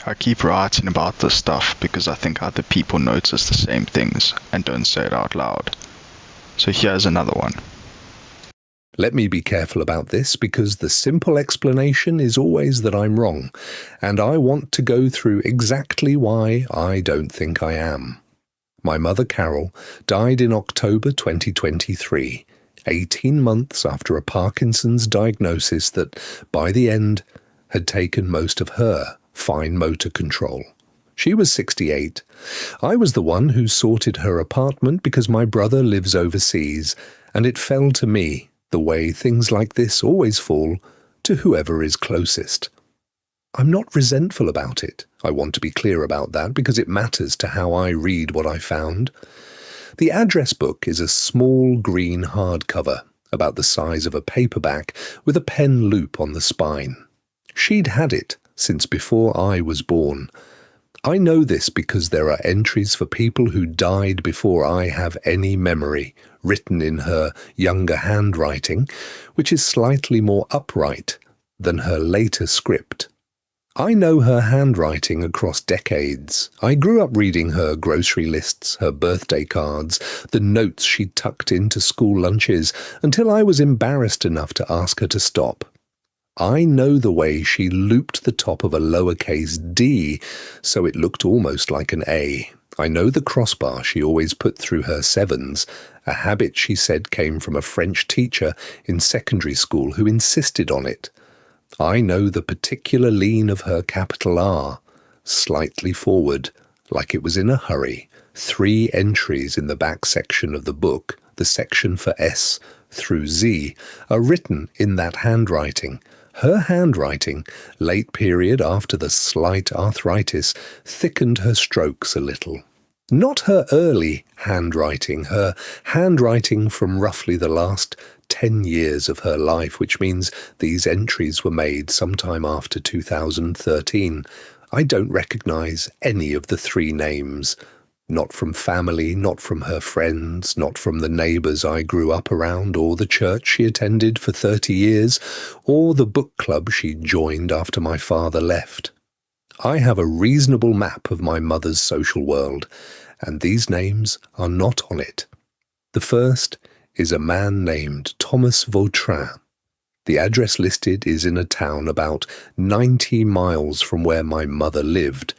I keep writing about this stuff because I think other people notice the same things and don't say it out loud. So here's another one. Let me be careful about this because the simple explanation is always that I'm wrong, and I want to go through exactly why I don't think I am. My mother, Carol, died in October 2023, 18 months after a Parkinson's diagnosis that, by the end, had taken most of her fine motor control. She was 68. I was the one who sorted her apartment because my brother lives overseas, and it fell to me, the way things like this always fall, to whoever is closest. I'm not resentful about it. I want to be clear about that because it matters to how I read what I found. The address book is a small green hardcover, about the size of a paperback, with a pen loop on the spine. She'd had it since before I was born. I know this because there are entries for people who died before I have any memory, written in her younger handwriting, which is slightly more upright than her later script. I know her handwriting across decades. I grew up reading her grocery lists, her birthday cards, the notes she tucked into school lunches, until I was embarrassed enough to ask her to stop. I know the way she looped the top of a lowercase d so it looked almost like an A. I know the crossbar she always put through her sevens, a habit she said came from a French teacher in secondary school who insisted on it. I know the particular lean of her capital R, slightly forward, like it was in a hurry. 3 entries in the back section of the book, the section for S through Z, are written in that handwriting. Her handwriting, late period after the slight arthritis, thickened her strokes a little. Not her early handwriting, her handwriting from roughly the last 10 years of her life, which means these entries were made sometime after 2013. I don't recognize any of the 3 names. Not from family, not from her friends, not from the neighbours I grew up around, or the church she attended for 30 years, or the book club she joined after my father left. I have a reasonable map of my mother's social world, and these names are not on it. The first is a man named Thomas Vautrin. The address listed is in a town about 90 miles from where my mother lived.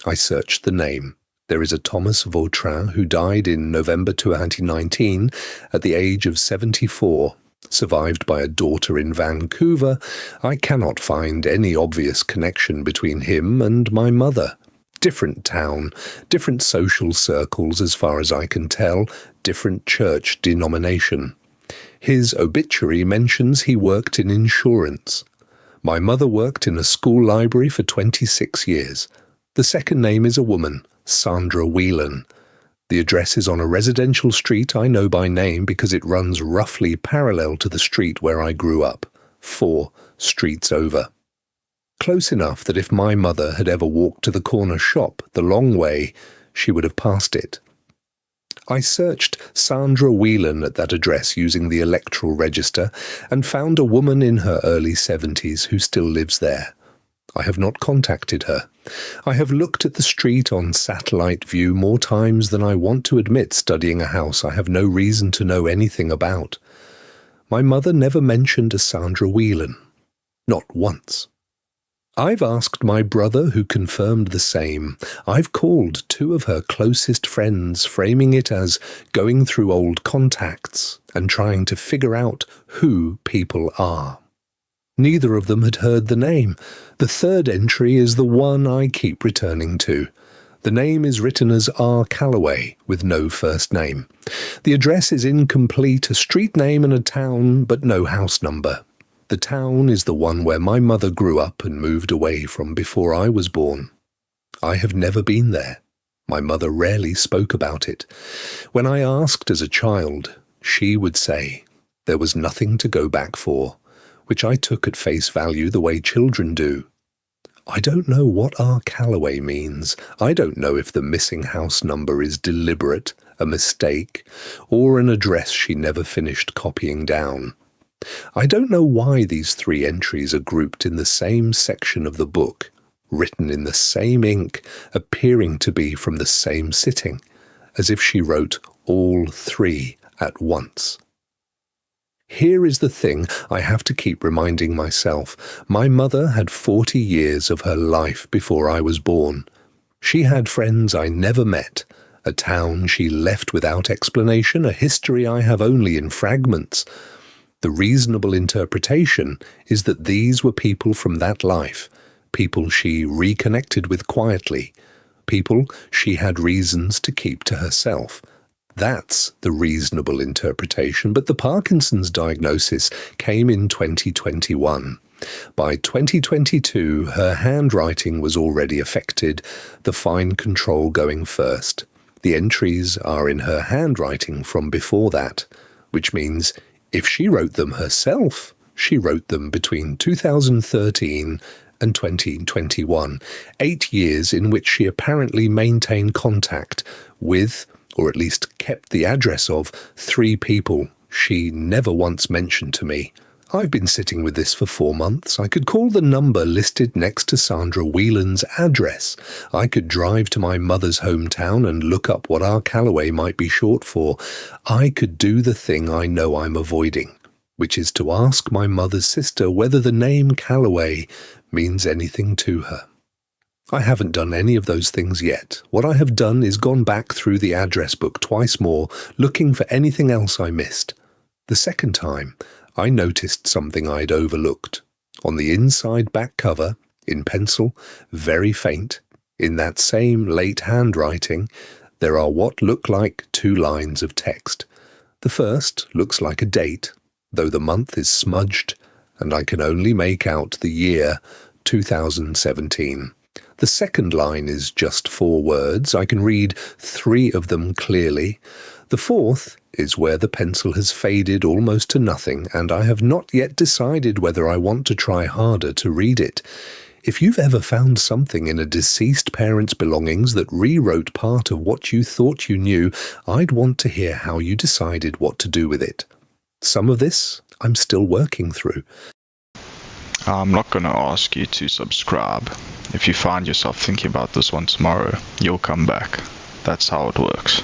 I searched the name. There is a Thomas Vautrin who died in November 2019 at the age of 74. Survived by a daughter in Vancouver, I cannot find any obvious connection between him and my mother. Different town, different social circles as far as I can tell, different church denomination. His obituary mentions he worked in insurance. My mother worked in a school library for 26 years. The second name is a woman, Sandra Whelan. The address is on a residential street I know by name because it runs roughly parallel to the street where I grew up, 4 streets over. Close enough that if my mother had ever walked to the corner shop the long way, she would have passed it. I searched Sandra Whelan at that address using the electoral register and found a woman in her early 70s who still lives there. I have not contacted her. I have looked at the street on satellite view more times than I want to admit studying a house I have no reason to know anything about. My mother never mentioned a Sandra Whelan. Not once. I've asked my brother, who confirmed the same. I've called 2 of her closest friends, framing it as going through old contacts and trying to figure out who people are. Neither of them had heard the name. The third entry is the one I keep returning to. The name is written as R. Calloway, with no first name. The address is incomplete, a street name and a town, but no house number. The town is the one where my mother grew up and moved away from before I was born. I have never been there. My mother rarely spoke about it. When I asked as a child, she would say there was nothing to go back for, which I took at face value the way children do. I don't know what R. Calloway means. I don't know if the missing house number is deliberate, a mistake, or an address she never finished copying down. I don't know why these 3 entries are grouped in the same section of the book. written in the same ink, appearing to be from the same sitting, as if she wrote all three at once. Here is the thing I have to keep reminding myself. My mother had 40 years of her life before I was born. She had friends I never met, a town she left without explanation, a history I have only in fragments. The reasonable interpretation is that these were people from that life, people she reconnected with quietly, people she had reasons to keep to herself. That's the reasonable interpretation, but the Parkinson's diagnosis came in 2021. By 2022, her handwriting was already affected, the fine control going first. The entries are in her handwriting from before that, which means if she wrote them herself, she wrote them between 2013 and 2021, 8 years in which she apparently maintained contact with, or at least kept the address of, 3 people she never once mentioned to me. I've been sitting with this for 4 months. I could call the number listed next to Sandra Whelan's address. I could drive to my mother's hometown and look up what our Callaway might be short for. I could do the thing I know I'm avoiding, which is to ask my mother's sister whether the name Callaway means anything to her. I haven't done any of those things yet. What I have done is gone back through the address book twice more, looking for anything else I missed. The second time, I noticed something I'd overlooked. On the inside back cover, in pencil, very faint, in that same late handwriting, there are what look like 2 lines of text. The first looks like a date, though the month is smudged, and I can only make out the year 2017. The second line is just 4 words. I can read 3 of them clearly. The fourth is where the pencil has faded almost to nothing, and I have not yet decided whether I want to try harder to read it. If you've ever found something in a deceased parent's belongings that rewrote part of what you thought you knew, I'd want to hear how you decided what to do with it. Some of this I'm still working through. I'm not going to ask you to subscribe. If you find yourself thinking about this one tomorrow, you'll come back. That's how it works.